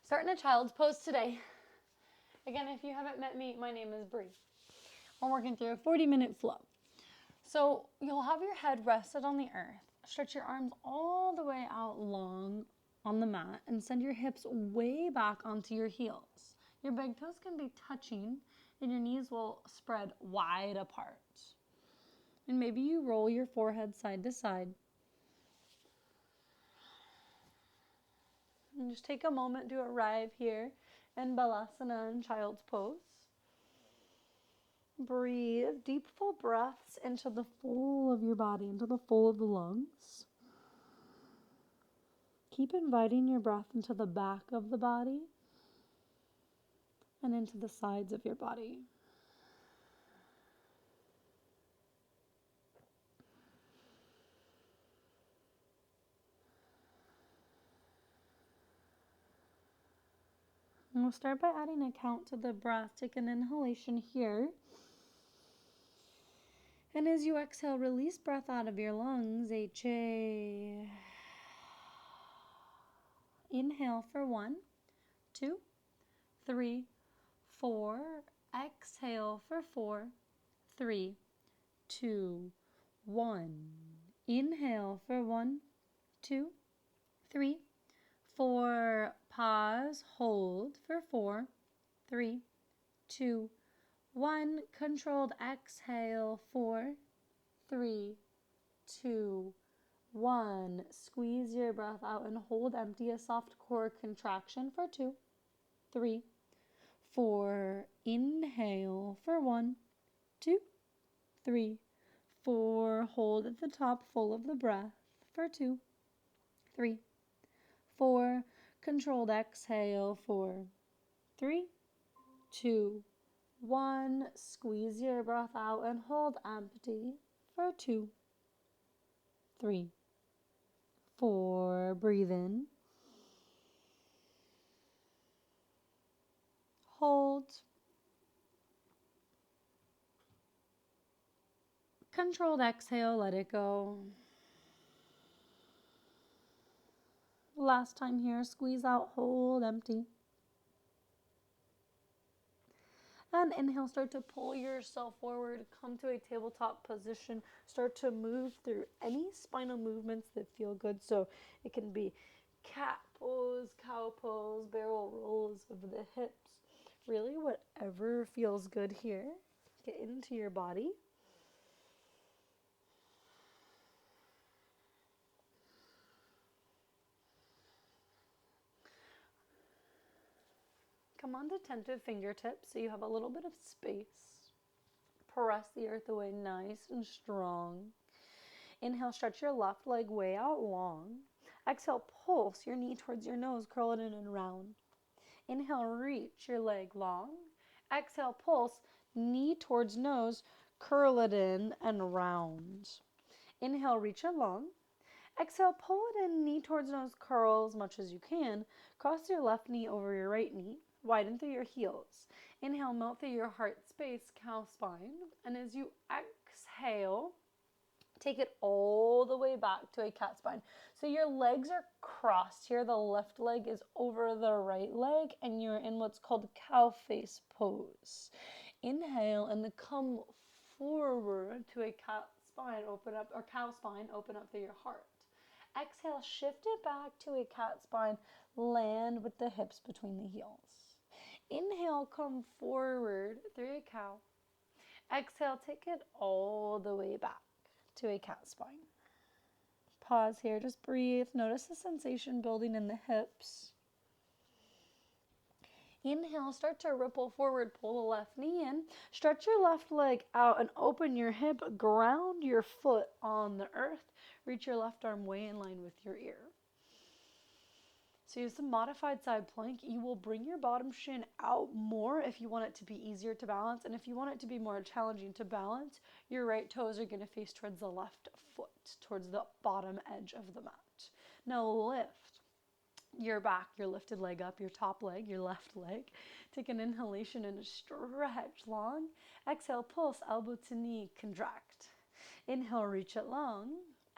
Starting a child's pose today. Again, if you haven't met me, my name is Bree. We're working through a 40-minute flow. So you'll have your head rested on the earth. Stretch your arms all the way out long on the mat and send your hips way back onto your heels. Your big toes can be touching and your knees will spread wide apart. And maybe you roll your forehead side to side. And just take a moment to arrive here in Balasana and Child's Pose. Breathe deep, full breaths into the full of your body, into the full of the lungs. Keep inviting your breath into the back of the body and into the sides of your body. And we'll start by adding a count to the breath. Take an inhalation here. And as you exhale, release breath out of your lungs. HA. Inhale for 1, 2, 3, 4. Exhale for 4, 3, 2, 1. Inhale for 1, 2, 3, 4. Pause. Hold for 4, 3, 2, 1. Controlled exhale. 4, 3, 2, 1. Squeeze your breath out and hold empty. A soft core contraction for 2, 3, 4. Inhale for 1, 2, 3, 4. Hold at the top, full of the breath for 2, 3, 4. Controlled exhale. 4, 3, 2, 1. Squeeze your breath out and hold empty for 2, 3, 4. Breathe in. Hold. Controlled exhale, let it go. Last time here, squeeze out, hold empty. And inhale, start to pull yourself forward, come to a tabletop position, start to move through any spinal movements that feel good. So it can be cat pose, cow pose, barrel rolls of the hips, really whatever feels good here. Get into your body. Come onto tentative fingertips so you have a little bit of space. Press the earth away nice and strong. Inhale, stretch your left leg way out long. Exhale, pulse your knee towards your nose, curl it in and round. Inhale, reach your leg long. Exhale, pulse, knee towards nose, curl it in and round. Inhale, reach it long. Exhale, pull it in, knee towards nose, curl as much as you can. Cross your left knee over your right knee. Widen through your heels. Inhale, melt through your heart space, cow spine. And as you exhale, take it all the way back to a cat spine. So your legs are crossed here. The left leg is over the right leg, and you're in what's called cow face pose. Inhale, and then come forward to a cat spine, open up, or cow spine, open up through your heart. Exhale, shift it back to a cat spine, land with the hips between the heels. Inhale, come forward through a cow. Exhale, take it all the way back to a cat spine. Pause here, just breathe. Notice the sensation building in the hips. Inhale, start to ripple forward, pull the left knee in. Stretch your left leg out and open your hip. Ground your foot on the earth. Reach your left arm way in line with your ear. So use the modified side plank. You will bring your bottom shin out more if you want it to be easier to balance. And if you want it to be more challenging to balance, your right toes are going to face towards the left foot, towards the bottom edge of the mat. Now lift your back, your lifted leg up, your top leg, your left leg. Take an inhalation and a stretch long. Exhale, pulse, elbow to knee, contract. Inhale, reach it long.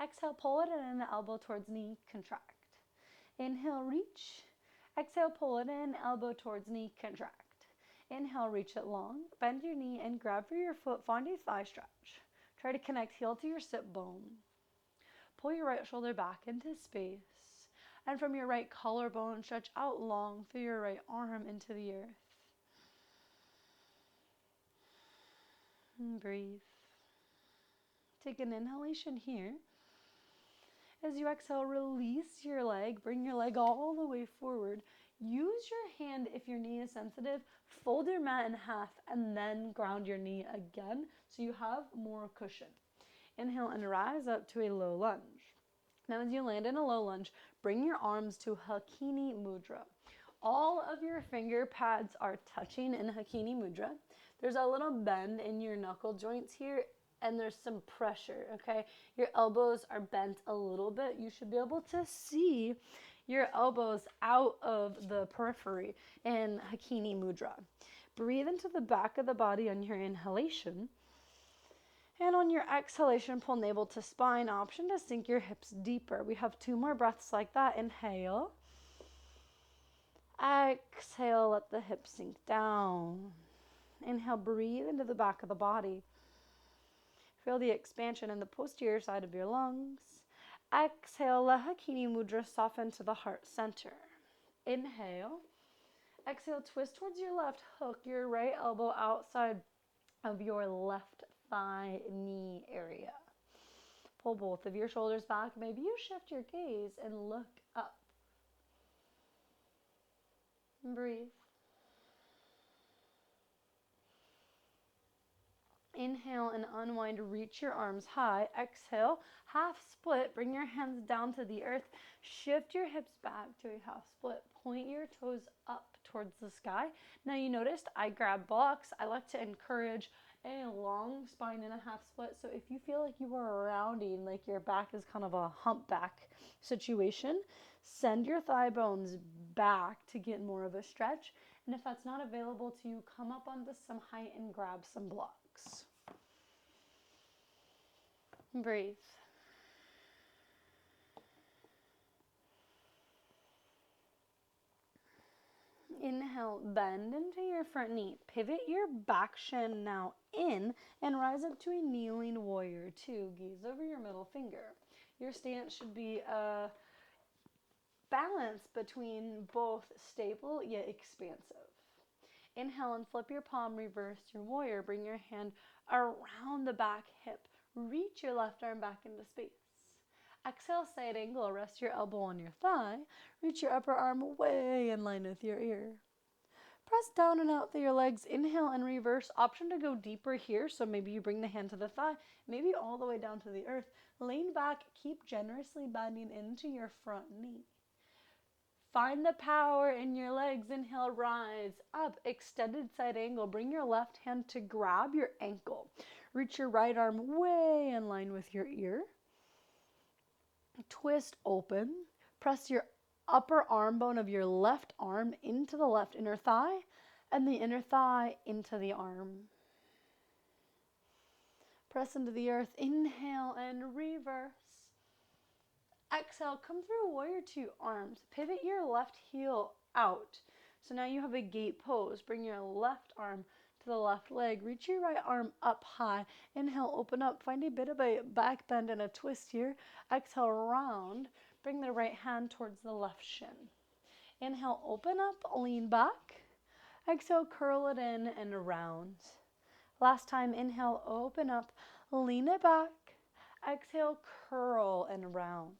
Exhale, pull it in, the elbow towards knee, contract. Inhale, reach. Exhale, pull it in, elbow towards knee, contract. Inhale, reach it long, bend your knee and grab for your foot, find a thigh stretch. Try to connect heel to your sit bone. Pull your right shoulder back into space. And from your right collarbone, stretch out long through your right arm into the earth. And breathe. Take an inhalation here. As you exhale, release your leg. Bring your leg all the way forward. Use your hand if your knee is sensitive. Fold your mat in half and then ground your knee again so you have more cushion. Inhale and rise up to a low lunge. Now as you land in a low lunge, bring your arms to Hakini Mudra. All of your finger pads are touching in Hakini Mudra. There's a little bend in your knuckle joints here and there's some pressure, okay? Your elbows are bent a little bit. You should be able to see your elbows out of the periphery in Hakini Mudra. Breathe into the back of the body on your inhalation. And on your exhalation, pull navel to spine. Option to sink your hips deeper. We have 2 more breaths like that. Inhale. Exhale, let the hips sink down. Inhale, breathe into the back of the body. Feel the expansion in the posterior side of your lungs. Exhale, let Hakini Mudra soften to the heart center. Inhale. Exhale, twist towards your left. Hook your right elbow outside of your left thigh knee area. Pull both of your shoulders back. Maybe you shift your gaze and look up. Breathe. Inhale and unwind, reach your arms high. Exhale, half split, bring your hands down to the earth. Shift your hips back to a half split. Point your toes up towards the sky. Now you noticed I grab blocks. I like to encourage a long spine in a half split. So if you feel like you are rounding, like your back is kind of a humpback situation, send your thigh bones back to get more of a stretch. And if that's not available to you, come up onto some height and grab some blocks. Breathe. Inhale, bend into your front knee. Pivot your back shin now in and rise up to a kneeling warrior 2. Gaze over your middle finger. Your stance should be a balance between both stable yet expansive. Inhale and flip your palm, reverse your warrior. Bring your hand around the back hip. Reach your left arm back into space. Exhale, side angle. Rest your elbow on your thigh. Reach your upper arm way in line with your ear. Press down and out through your legs. Inhale and reverse. Option to go deeper here. So maybe you bring the hand to the thigh, maybe all the way down to the earth. Lean back. Keep generously bending into your front knee. Find the power in your legs. Inhale, rise up, extended side angle. Bring your left hand to grab your ankle. Reach your right arm way in line with your ear. Twist open. Press your upper arm bone of your left arm into the left inner thigh and the inner thigh into the arm. Press into the earth. Inhale and reverse. Exhale, come through warrior 2 arms. Pivot your left heel out. So now you have a gate pose. Bring your left arm to the left leg. Reach your right arm up high. Inhale, open up. Find a bit of a back bend and a twist here. Exhale, round. Bring the right hand towards the left shin. Inhale, open up, lean back. Exhale, curl it in and round. Last time, inhale, open up, lean it back. Exhale, curl and round.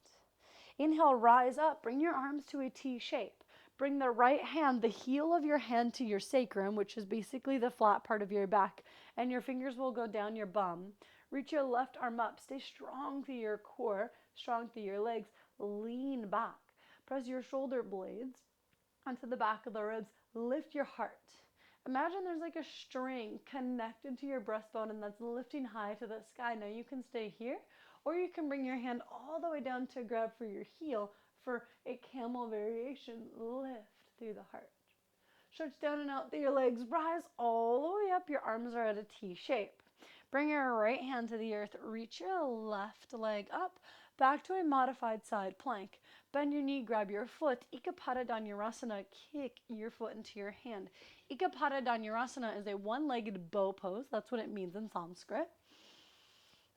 Inhale, rise up. Bring your arms to a T shape. Bring the right hand, the heel of your hand to your sacrum, which is basically the flat part of your back, and your fingers will go down your bum. Reach your left arm up. Stay strong through your core, strong through your legs. Lean back. Press your shoulder blades onto the back of the ribs. Lift your heart. Imagine there's like a string connected to your breastbone and that's lifting high to the sky. Now you can stay here, or you can bring your hand all the way down to grab for your heel for a camel variation. Lift through the heart. Stretch down and out through your legs. Rise all the way up. Your arms are at a T shape. Bring your right hand to the earth. Reach your left leg up. Back to a modified side plank. Bend your knee, grab your foot. Ekapada Dhanurasana, kick your foot into your hand. Ekapada Dhanurasana is a one-legged bow pose. That's what it means in Sanskrit.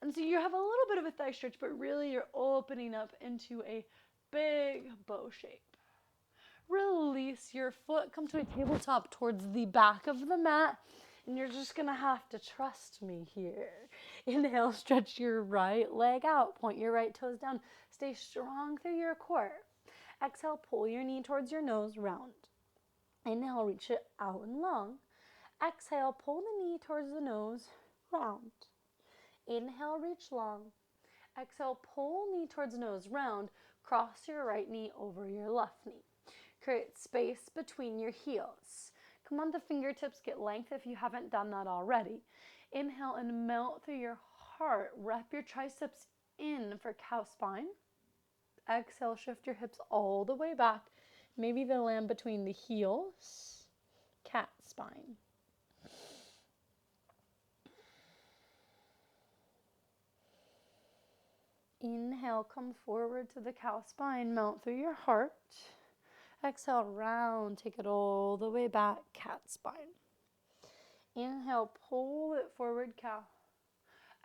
And so you have a little bit of a thigh stretch, but really you're opening up into a big bow shape. Release your foot, come to a tabletop towards the back of the mat, and you're just gonna have to trust me here. Inhale, stretch your right leg out, point your right toes down, stay strong through your core. Exhale, pull your knee towards your nose, round. Inhale, reach it out and long. Exhale, pull the knee towards the nose, round. Inhale, reach long. Exhale, pull knee towards nose, round. Cross your right knee over your left knee. Create space between your heels. Come on the fingertips, get length if you haven't done that already. Inhale and melt through your heart. Wrap your triceps in for cow spine. Exhale, shift your hips all the way back. Maybe they land between the heels. Cat spine. Inhale, come forward to the cow spine, melt through your heart. Exhale, round, take it all the way back, cat spine. Inhale, pull it forward, cow.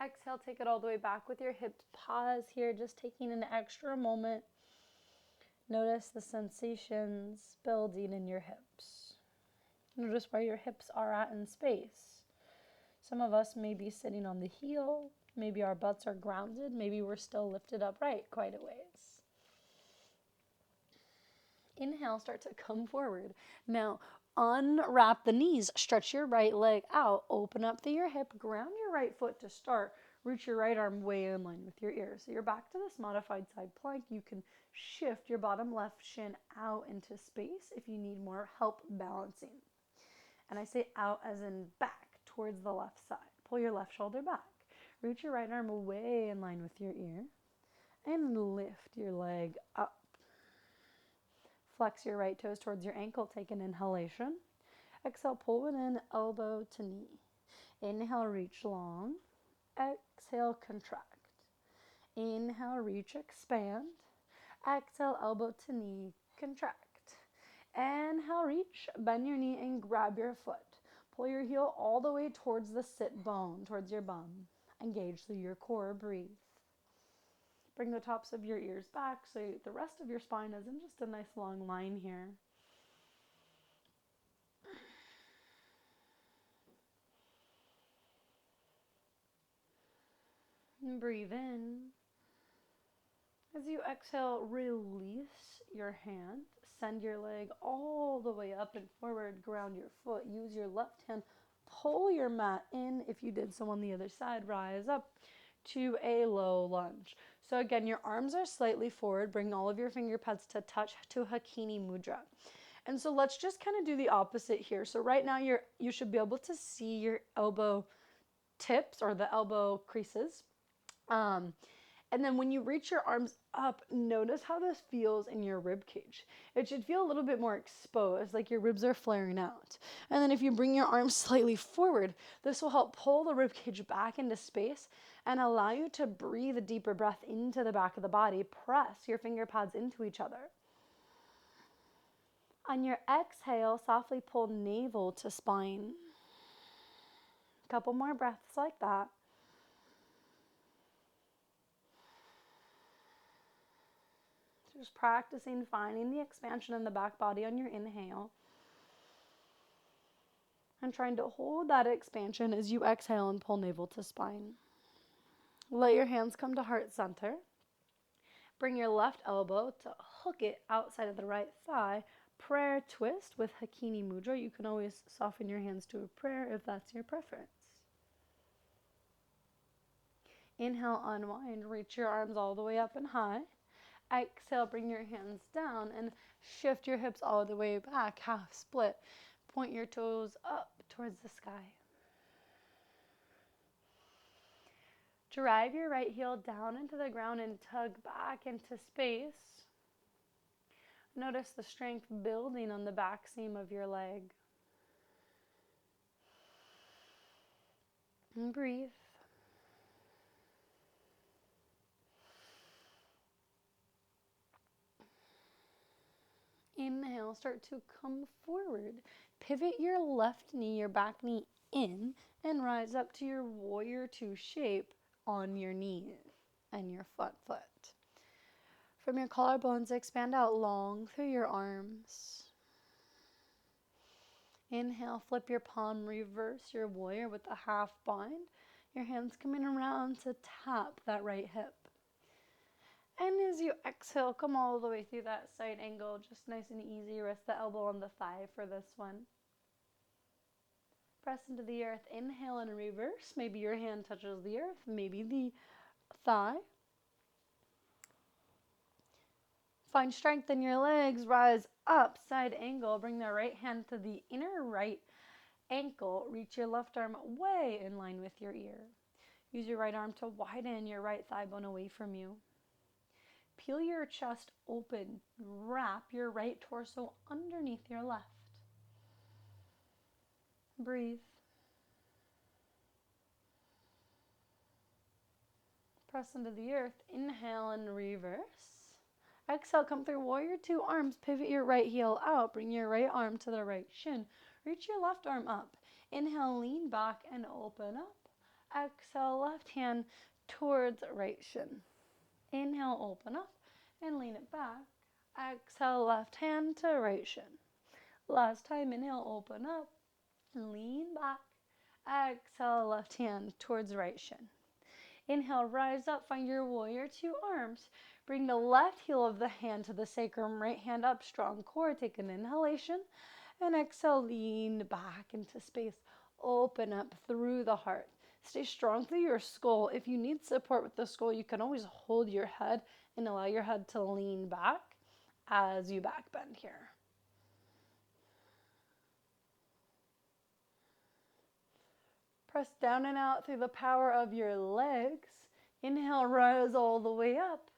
Exhale, take it all the way back with your hips. Pause here, just taking an extra moment. Notice the sensations building in your hips. Notice where your hips are at in space. Some of us may be sitting on the heel. Maybe our butts are grounded. Maybe we're still lifted upright quite a ways. Inhale, start to come forward. Now, unwrap the knees. Stretch your right leg out. Open up through your hip. Ground your right foot to start. Reach your right arm way in line with your ear. So you're back to this modified side plank. You can shift your bottom left shin out into space if you need more help balancing. And I say out as in back towards the left side. Pull your left shoulder back. Reach your right arm way in line with your ear. And lift your leg up. Flex your right toes towards your ankle. Take an inhalation. Exhale, pull it in, elbow to knee. Inhale, reach long. Exhale, contract. Inhale, reach, expand. Exhale, elbow to knee, contract. Inhale, reach, bend your knee and grab your foot. Pull your heel all the way towards the sit bone, towards your bum. Engage through your core, breathe. Bring the tops of your ears back so the rest of your spine is in just a nice long line here. And breathe in. As you exhale, release your hand. Send your leg all the way up and forward. Ground your foot. Use your left hand. Pull your mat in. If you did so on the other side, rise up to a low lunge. So again, your arms are slightly forward. Bring all of your finger pads to touch to Hakini Mudra. And so let's just kind of do the opposite here. So right now you should be able to see your elbow tips or the elbow creases. And then when you reach your arms up, notice how this feels in your rib cage. It should feel a little bit more exposed, like your ribs are flaring out. And then if you bring your arms slightly forward, this will help pull the rib cage back into space and allow you to breathe a deeper breath into the back of the body. Press your finger pads into each other. On your exhale, softly pull navel to spine. A couple more breaths like that. Just practicing finding the expansion in the back body on your inhale. And trying to hold that expansion as you exhale and pull navel to spine. Let your hands come to heart center. Bring your left elbow to hook it outside of the right thigh. Prayer twist with Hakini Mudra. You can always soften your hands to a prayer if that's your preference. Inhale, unwind. Reach your arms all the way up and high. Exhale, bring your hands down and shift your hips all the way back, half split. Point your toes up towards the sky. Drive your right heel down into the ground and tug back into space. Notice the strength building on the back seam of your leg. And breathe. Inhale, start to come forward. Pivot your left knee, your back knee in, and rise up to your warrior two shape on your knee and your front foot. From your collarbones, expand out long through your arms. Inhale, flip your palm, reverse your warrior with a half bind. Your hands coming around to tap that right hip. And as you exhale, come all the way through that side angle, just nice and easy. Rest the elbow on the thigh for this one. Press into the earth. Inhale and reverse. Maybe your hand touches the earth, maybe the thigh. Find strength in your legs. Rise up, side angle. Bring the right hand to the inner right ankle. Reach your left arm way in line with your ear. Use your right arm to widen your right thigh bone away from you. Peel your chest open. Wrap your right torso underneath your left. Breathe. Press into the earth. Inhale and reverse. Exhale, come through warrior two, arms. Pivot your right heel out. Bring your right arm to the right shin. Reach your left arm up. Inhale, lean back and open up. Exhale, left hand towards right shin. Inhale, open up and lean it back. Exhale, left hand to right shin. Last time, inhale, open up, lean back. Exhale, left hand towards right shin. Inhale, rise up, find your warrior two, arms. Bring the left heel of the hand to the sacrum, right hand up, strong core. Take an inhalation and exhale, lean back into space. Open up through the heart. Stay strong through your skull. If you need support with the skull, you can always hold your head and allow your head to lean back as you back bend here. Press down and out through the power of your legs. Inhale, rise all the way up.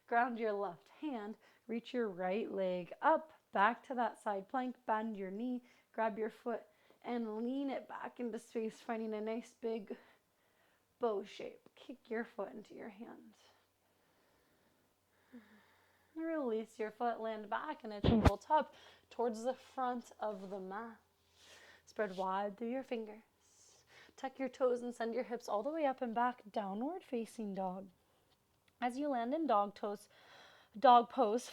Ground your left hand. Reach your right leg up, back to that side plank. Bend your knee. Grab your foot and lean it back into space, finding a nice big bow shape. Kick your foot into your hand. Release your foot, land back in a tabletop towards the front of the mat. Spread wide through your fingers. Tuck your toes and send your hips all the way up and back, downward facing dog. As you land in dog pose,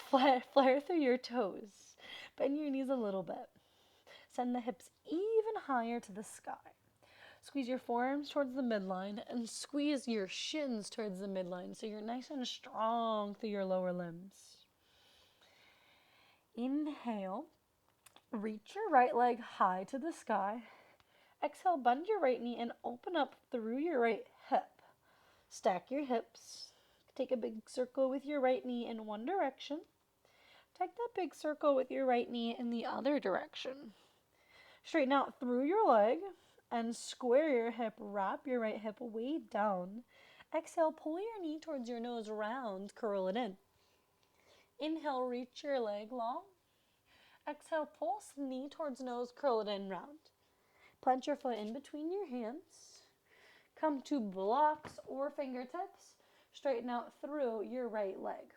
flare through your toes. Bend your knees a little bit. Send the hips even higher to the sky. Squeeze your forearms towards the midline and squeeze your shins towards the midline so you're nice and strong through your lower limbs. Inhale, reach your right leg high to the sky. Exhale, bend your right knee and open up through your right hip. Stack your hips. Take a big circle with your right knee in one direction. Take that big circle with your right knee in the other direction. Straighten out through your leg and square your hip. Wrap your right hip way down. Exhale, pull your knee towards your nose, round, curl it in. Inhale, reach your leg long. Exhale, pulse knee towards nose, curl it in, round. Plant your foot in between your hands. Come to blocks or fingertips. Straighten out through your right leg.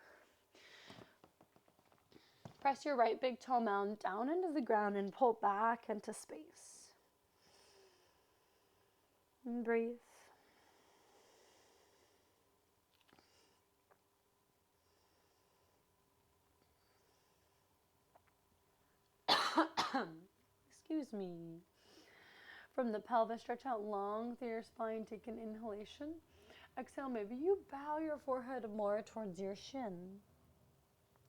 Press your right big toe mound down into the ground and pull back into space. And breathe. Excuse me. From the pelvis, stretch out long through your spine. Take an inhalation. Exhale, maybe you bow your forehead more towards your shin.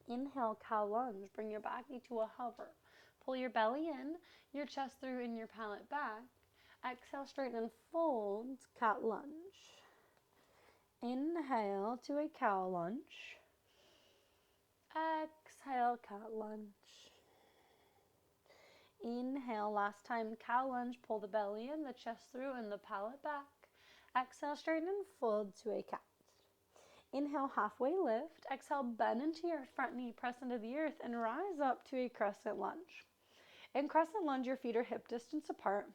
Inhale, cow lunge. Bring your back knee to a hover. Pull your belly in, your chest through, and your palate back. Exhale, straighten and fold, cat lunge. Inhale to a cow lunge. Exhale, cat lunge. Inhale, last time, cow lunge. Pull the belly in, the chest through, and the palate back. Exhale, straighten and fold to a cat. Inhale, halfway lift. Exhale, bend into your front knee, press into the earth, and rise up to a crescent lunge. In crescent lunge, your feet are hip distance apart.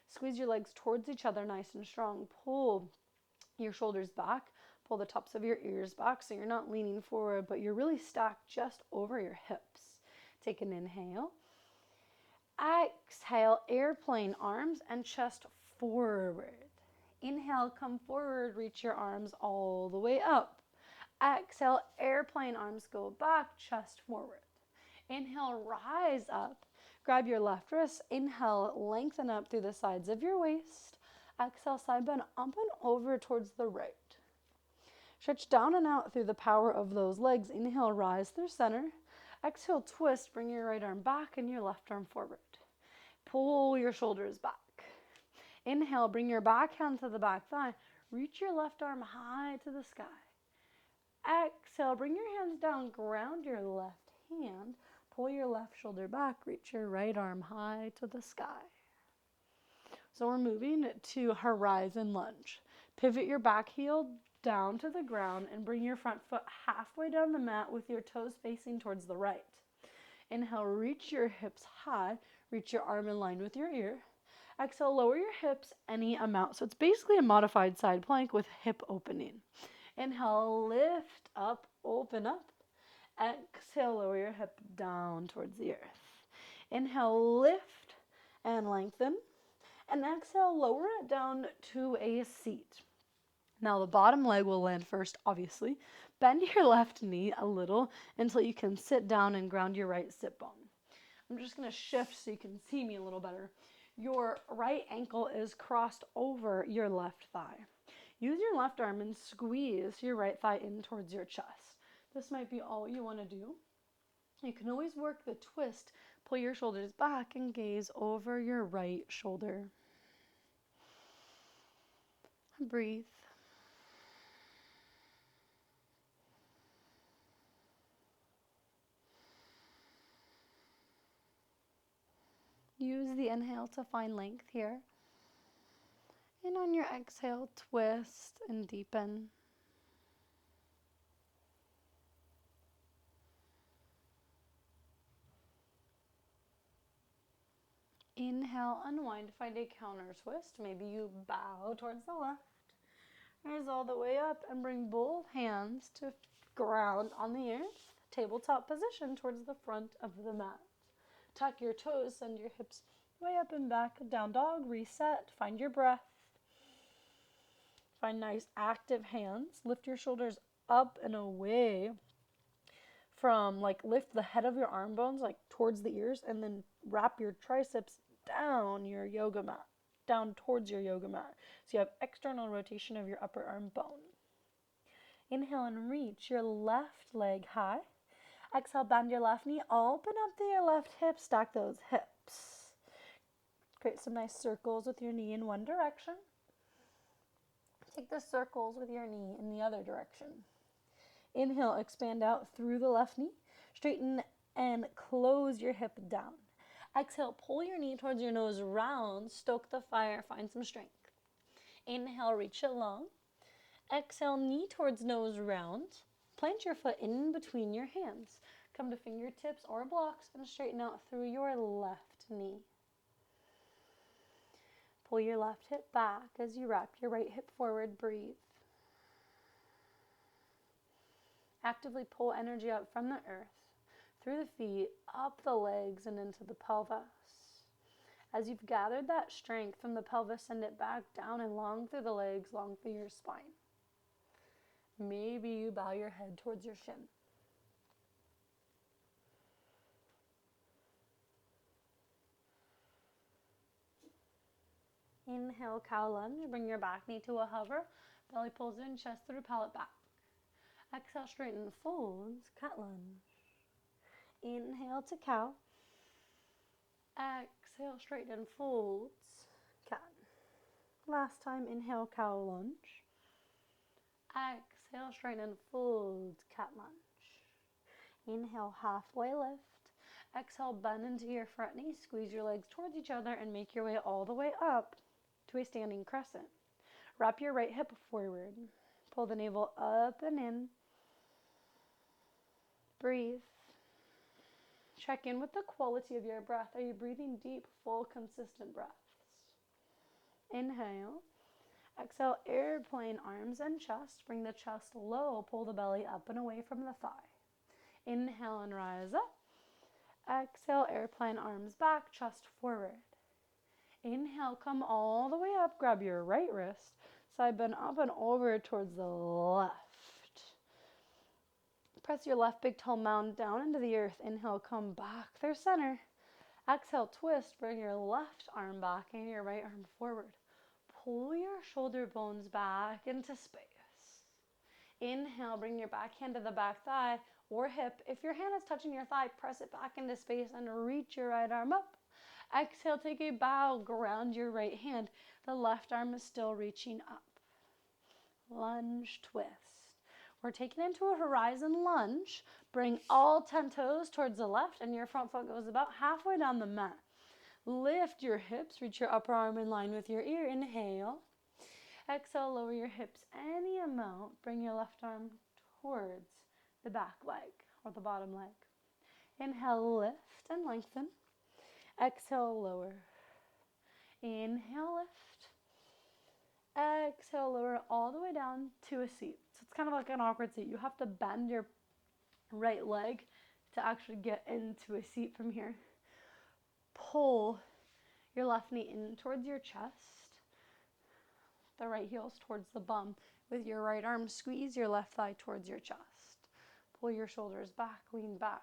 Squeeze your legs towards each other nice and strong. Pull your shoulders back. Pull the tops of your ears back so you're not leaning forward, but you're really stacked just over your hips. Take an inhale. Exhale, airplane arms and chest forward. Inhale, come forward, reach your arms all the way up. Exhale, airplane arms go back, chest forward. Inhale, rise up. Grab your left wrist. Inhale, lengthen up through the sides of your waist. Exhale, side bend up and over towards the right. Stretch down and out through the power of those legs. Inhale, rise through center. Exhale, twist. Bring your right arm back and your left arm forward. Pull your shoulders back. Inhale, bring your back hand to the back thigh. Reach your left arm high to the sky. Exhale, bring your hands down. Ground your left hand. Pull your left shoulder back. Reach your right arm high to the sky. So we're moving to horizon lunge. Pivot your back heel down to the ground and bring your front foot halfway down the mat with your toes facing towards the right. Inhale, reach your hips high. Reach your arm in line with your ear. Exhale, lower your hips any amount. So it's basically a modified side plank with hip opening. Inhale, lift up, open up. Exhale, lower your hip down towards the earth. Inhale, lift and lengthen. And exhale, lower it down to a seat. Now the bottom leg will land first, obviously. Bend your left knee a little until you can sit down and ground your right sit bone. I'm just going to shift so you can see me a little better. Your right ankle is crossed over your left thigh. Use your left arm and squeeze your right thigh in towards your chest. This might be all you want to do. You can always work the twist. Pull your shoulders back and gaze over your right shoulder. Breathe. Use the inhale to find length here. And on your exhale, twist and deepen. Inhale, unwind, find a counter twist. Maybe you bow towards the left. Rise all the way up and bring both hands to ground on the earth. Tabletop position towards the front of the mat. Tuck your toes, send your hips way up and back. Down dog, reset, find your breath. Find nice active hands. Lift your shoulders up and away from, lift the head of your arm bones, towards the ears, and then wrap your triceps down your yoga mat, down towards your yoga mat. So you have external rotation of your upper arm bone. Inhale and reach your left leg high. Exhale, bend your left knee, open up to your left hip, stack those hips. Create some nice circles with your knee in one direction. Take the circles with your knee in the other direction. Inhale, expand out through the left knee. Straighten and close your hip down. Exhale, pull your knee towards your nose, round, stoke the fire, find some strength. Inhale, reach it long. Exhale, knee towards nose, round. Plant your foot in between your hands. Come to fingertips or blocks and straighten out through your left knee. Pull your left hip back as you wrap your right hip forward. Breathe. Actively pull energy up from the earth, through the feet, up the legs, and into the pelvis. As you've gathered that strength from the pelvis, send it back down and long through the legs, long through your spine. Maybe you bow your head towards your shin. Inhale, cow lunge. Bring your back knee to a hover. Belly pulls in, chest through, palate back. Exhale, straighten, folds, cat lunge. Inhale to cow. Exhale, straighten, folds, cat. Last time, inhale, cow lunge. Exhale, straighten, folds, cat lunge. Inhale, halfway lift. Exhale, bend into your front knee. Squeeze your legs towards each other and make your way all the way up to a standing crescent. Wrap your right hip forward. Pull the navel up and in. Breathe. Check in with the quality of your breath. Are you breathing deep, full, consistent breaths? Inhale. Exhale, airplane arms and chest. Bring the chest low. Pull the belly up and away from the thigh. Inhale and rise up. Exhale, airplane, arms back, chest forward. Inhale, come all the way up, grab your right wrist, side bend up and over towards the left. Press your left big toe mound down into the earth. Inhale, come back through center. Exhale, twist, bring your left arm back and your right arm forward. Pull your shoulder bones back into space. Inhale, bring your back hand to the back thigh or hip. If your hand is touching your thigh, press it back into space and reach your right arm up. Exhale, take a bow, ground your right hand. The left arm is still reaching up. Lunge, twist. We're taking into a horizon lunge. Bring all 10 toes towards the left and your front foot goes about halfway down the mat. Lift your hips, reach your upper arm in line with your ear. Inhale. Exhale, lower your hips any amount. Bring your left arm towards the back leg or the bottom leg. Inhale, lift and lengthen. Exhale, lower. Inhale, lift. Exhale, lower all the way down to a seat. So it's kind of like an awkward seat. You have to bend your right leg to actually get into a seat from here. Pull your left knee in towards your chest. The right heel's towards the bum. With your right arm, squeeze your left thigh towards your chest. Pull your shoulders back, lean back.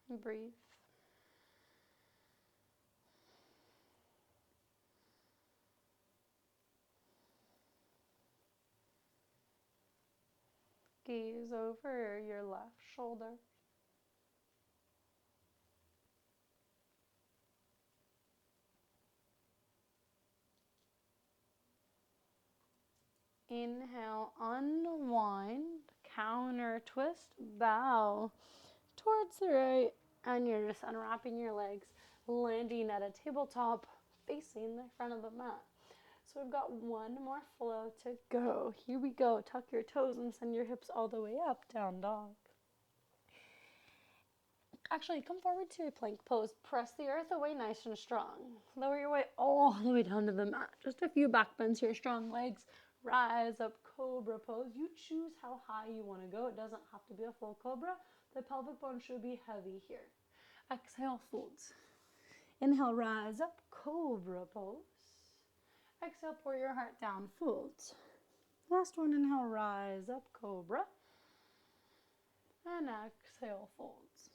And breathe. Gaze over your left shoulder. Inhale, unwind, counter twist, bow towards the right, and you're just unwrapping your legs, landing at a tabletop facing the front of the mat. So we've got one more flow to go. Here we go. Tuck your toes and send your hips all the way up, down dog. Actually, come forward to a plank pose. Press the earth away nice and strong. Lower your weight all the way down to the mat. Just a few back bends here, strong legs. Rise up, cobra pose. You choose how high you want to go. It doesn't have to be a full cobra. The pelvic bone should be heavy here. Exhale, folds. Inhale, rise up, cobra pose. Exhale, pour your heart down, folds. Last one, inhale, rise up, cobra. And exhale, folds.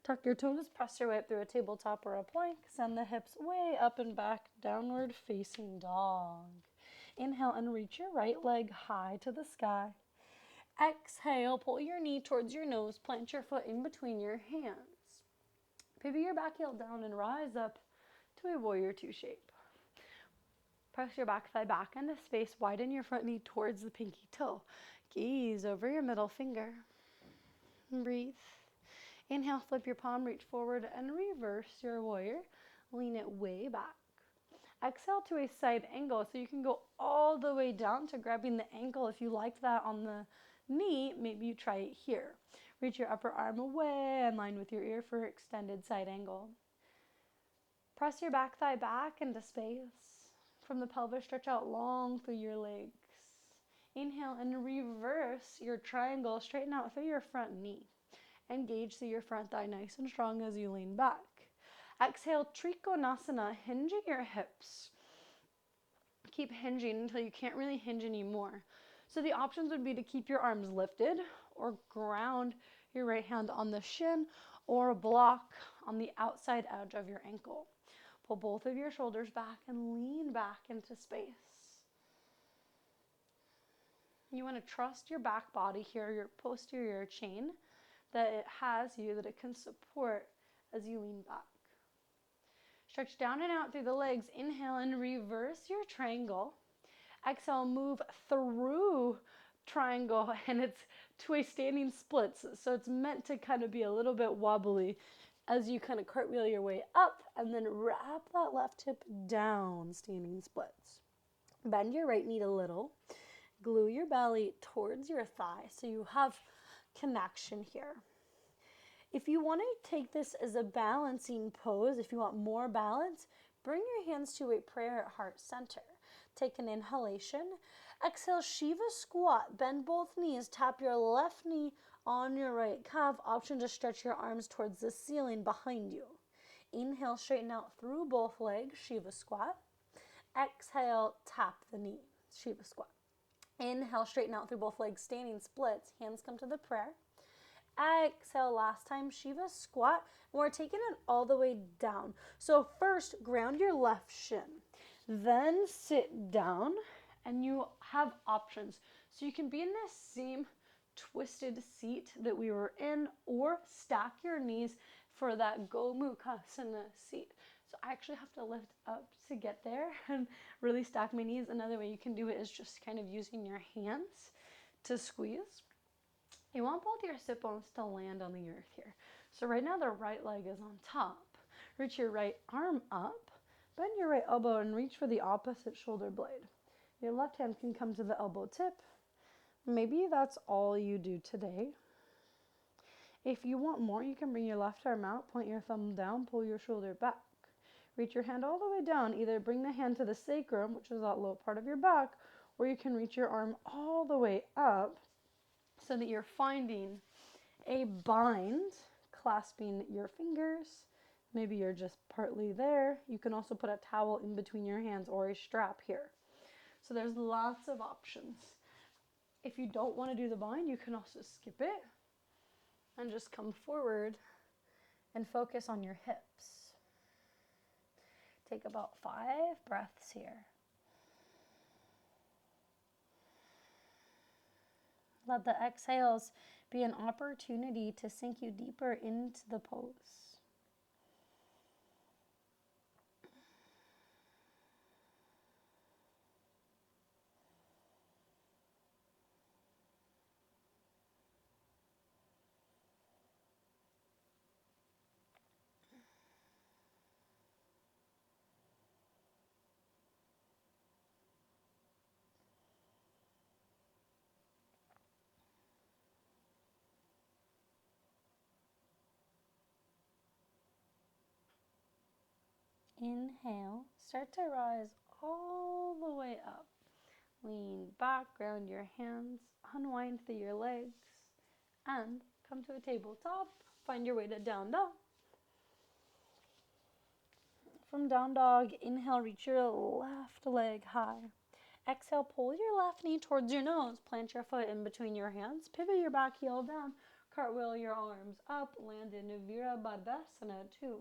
Tuck your toes, press your way up through a tabletop or a plank. Send the hips way up and back, downward facing dog. Inhale and reach your right leg high to the sky. Exhale, pull your knee towards your nose, plant your foot in between your hands. Pivot your back heel down and rise up to a warrior two shape. Press your back thigh back into space, widen your front knee towards the pinky toe. Gaze over your middle finger. Breathe. Inhale, flip your palm, reach forward and reverse your warrior. Lean it way back. Exhale to a side angle, so you can go all the way down to grabbing the ankle. If you like that on the knee, maybe you try it here. Reach your upper arm away and line with your ear for extended side angle. Press your back thigh back into space. From the pelvis, stretch out long through your legs. Inhale and reverse your triangle, straighten out through your front knee. Engage through your front thigh nice and strong as you lean back. Exhale, Trikonasana, hinging your hips. Keep hinging until you can't really hinge anymore. So the options would be to keep your arms lifted or ground your right hand on the shin or block on the outside edge of your ankle. Pull both of your shoulders back and lean back into space. You want to trust your back body here, your posterior chain, that it has you, that it can support as you lean back. Stretch down and out through the legs. Inhale and reverse your triangle. Exhale, move through triangle, and it's to a standing splits. So it's meant to kind of be a little bit wobbly as you kind of cartwheel your way up and then wrap that left hip down, standing splits. Bend your right knee a little. Glue your belly towards your thigh so you have connection here. If you want to take this as a balancing pose, if you want more balance, bring your hands to a prayer at heart center. Take an inhalation Exhale, Shiva squat. Bend both knees. Tap your left knee on your right calf. Option to stretch your arms towards the ceiling behind you. Inhale, straighten out through both legs, Shiva squat. Exhale, tap the knee, Shiva squat. Inhale, straighten out through both legs, standing splits. Hands come to the prayer. Exhale, last time, Shiva squat. And we're taking it all the way down. So first, ground your left shin. Then sit down, and you have options. So you can be in this same twisted seat that we were in, or stack your knees for that Gomukhasana seat. So I actually have to lift up to get there and really stack my knees. Another way you can do it is just kind of using your hands to squeeze. You want both your sit bones to land on the earth here. So right now the right leg is on top. Reach your right arm up, bend your right elbow and reach for the opposite shoulder blade. Your left hand can come to the elbow tip. Maybe that's all you do today. If you want more, you can bring your left arm out, point your thumb down, pull your shoulder back. Reach your hand all the way down. Either bring the hand to the sacrum, which is that low part of your back, or you can reach your arm all the way up so that you're finding a bind, clasping your fingers. Maybe you're just partly there. You can also put a towel in between your hands or a strap here. So there's lots of options. If you don't want to do the bind, you can also skip it and just come forward and focus on your hips. Take about 5 breaths here. Let the exhales be an opportunity to sink you deeper into the pose. Inhale, start to rise all the way up. Lean back, ground your hands, unwind through your legs, and come to a tabletop. Find your way to down dog. From down dog, inhale, reach your left leg high. Exhale, pull your left knee towards your nose. Plant your foot in between your hands. Pivot your back heel down. Cartwheel your arms up. Land in Virabhadrasana 2.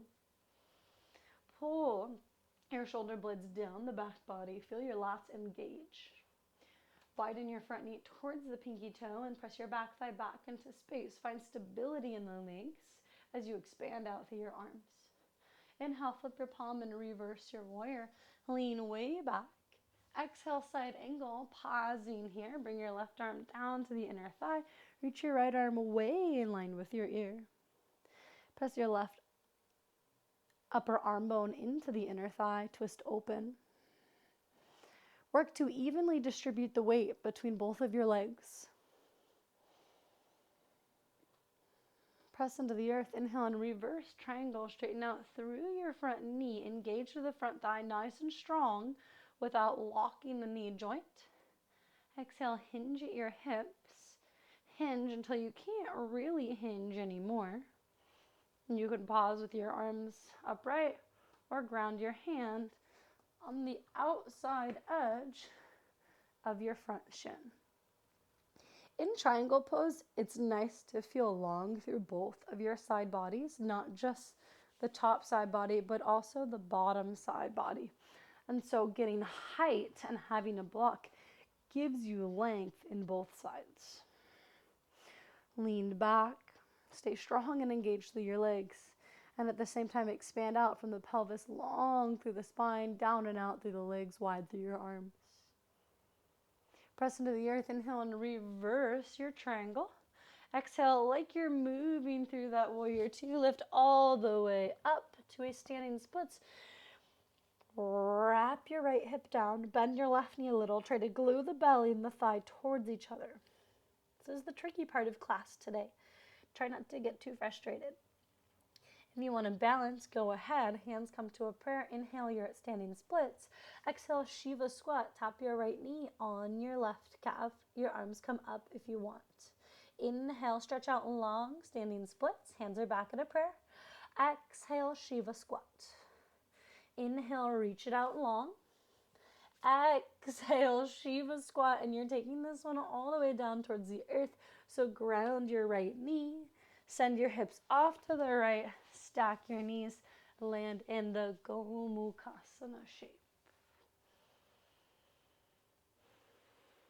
Pull your shoulder blades down the back body. Feel your lats engage. Widen your front knee towards the pinky toe and press your back thigh back into space. Find stability in the legs as you expand out through your arms. Inhale, flip your palm and reverse your warrior. Lean way back. Exhale, side angle, pausing here. Bring your left arm down to the inner thigh. Reach your right arm way in line with your ear. Press your left upper arm bone into the inner thigh. Twist open. Work to evenly distribute the weight between both of your legs. Press into the earth. Inhale and reverse triangle. Straighten out through your front knee. Engage to the front thigh nice and strong without locking the knee joint. Exhale, hinge at your hips. Hinge until you can't really hinge anymore. And you can pause with your arms upright or ground your hand on the outside edge of your front shin. In triangle pose, it's nice to feel long through both of your side bodies, not just the top side body, but also the bottom side body. And so getting height and having a block gives you length in both sides. Lean back, stay strong and engage through your legs. And at the same time, expand out from the pelvis, long through the spine, down and out through the legs, wide through your arms. Press into the earth, inhale and reverse your triangle. Exhale like you're moving through that warrior 2. Lift all the way up to a standing splits. Wrap your right hip down, bend your left knee a little. Try to glue the belly and the thigh towards each other. This is the tricky part of class today. Try not to get too frustrated. If you want to balance, go ahead. Hands come to a prayer. Inhale, you're at standing splits. Exhale, Shiva squat. Tap your right knee on your left calf. Your arms come up if you want. Inhale, stretch out long, standing splits. Hands are back at a prayer. Exhale, Shiva squat. Inhale, reach it out long. Exhale, Shiva squat, and you're taking this one all the way down towards the earth. So ground your right knee, send your hips off to the right, stack your knees, land in the Gomukhasana shape.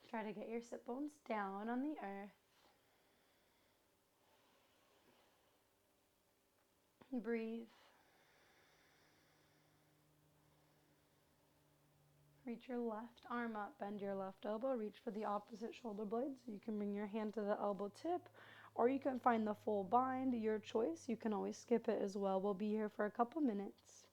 Try to get your sit bones down on the earth. Breathe. Reach your left arm up, bend your left elbow, reach for the opposite shoulder blade. So you can bring your hand to the elbow tip, or you can find the full bind, your choice. You can always skip it as well. We'll be here for a couple minutes.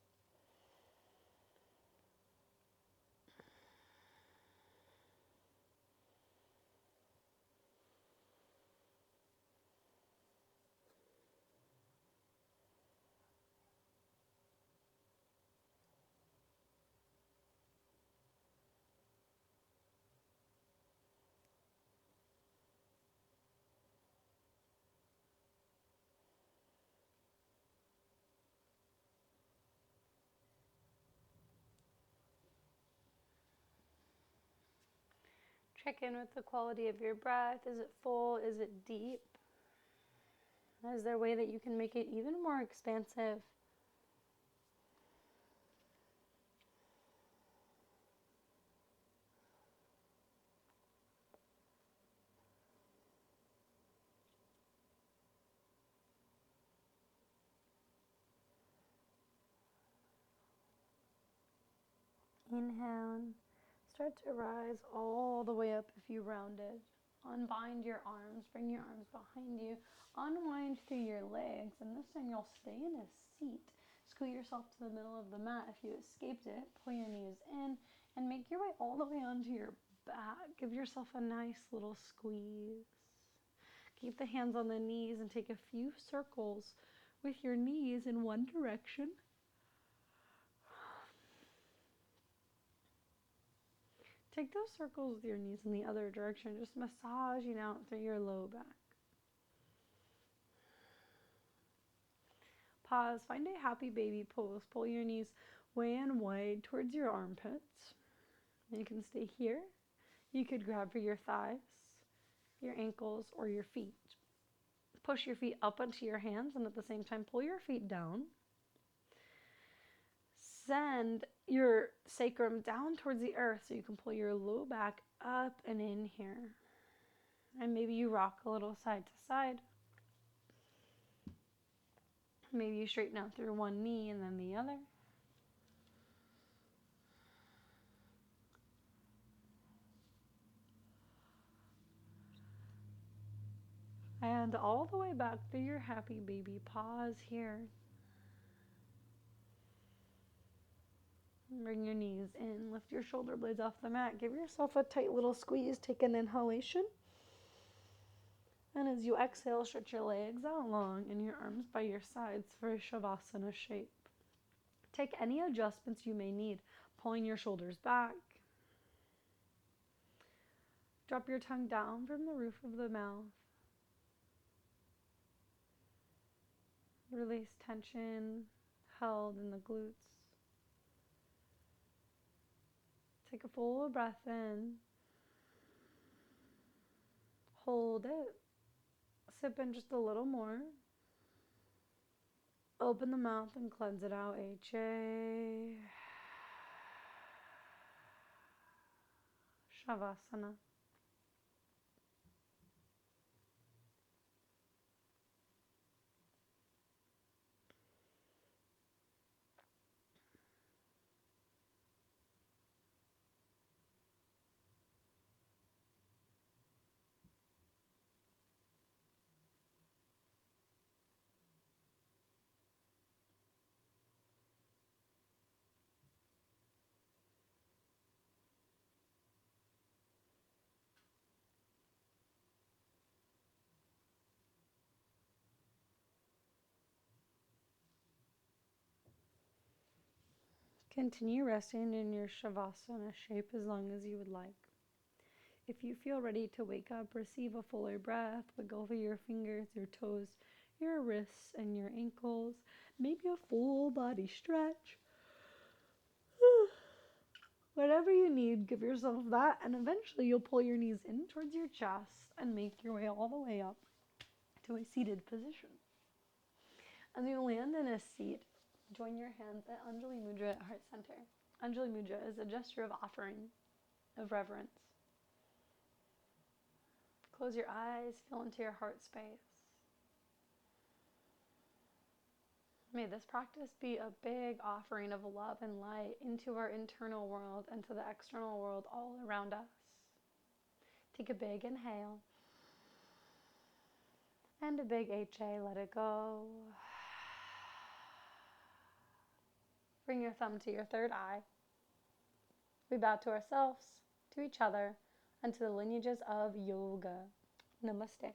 Check in with the quality of your breath. Is it full? Is it deep? Is there a way that you can make it even more expansive? Inhale. Start to rise all the way up if you rounded. Unbind your arms, bring your arms behind you, unwind through your legs, and this time you'll stay in a seat. Scoot yourself to the middle of the mat if you escaped it. Pull your knees in and make your way all the way onto your back. Give yourself a nice little squeeze. Keep the hands on the knees and take a few circles with your knees in one direction. Take those circles with your knees in the other direction, just massaging out through your low back. Pause, find a happy baby pose. Pull your knees way and wide towards your armpits. You can stay here. You could grab for your thighs, your ankles, or your feet. Push your feet up onto your hands and at the same time pull your feet down. Send your sacrum down towards the earth so you can pull your low back up and in here. And maybe you rock a little side to side. Maybe you straighten out through one knee and then the other. And all the way back through your happy baby. Pause here. Bring your knees in, lift your shoulder blades off the mat. Give yourself a tight little squeeze. Take an inhalation. And as you exhale, stretch your legs out long and your arms by your sides for a Shavasana shape. Take any adjustments you may need, pulling your shoulders back. Drop your tongue down from the roof of the mouth. Release tension held in the glutes. Take a full breath in. Hold it. Sip in just a little more. Open the mouth and cleanse it out. HA. Shavasana. Continue resting in your Shavasana shape as long as you would like. If you feel ready to wake up, receive a fuller breath, wiggle your fingers, your toes, your wrists, and your ankles. Maybe a full body stretch. Whatever you need, give yourself that, and eventually you'll pull your knees in towards your chest and make your way all the way up to a seated position. As you land in a seat, join your hands at Anjali Mudra at heart center. Anjali Mudra is a gesture of offering, of reverence. Close your eyes, feel into your heart space. May this practice be a big offering of love and light into our internal world and to the external world all around us. Take a big inhale and a big HA, let it go. Bring your thumb to your third eye. We bow to ourselves, to each other, and to the lineages of yoga. Namaste.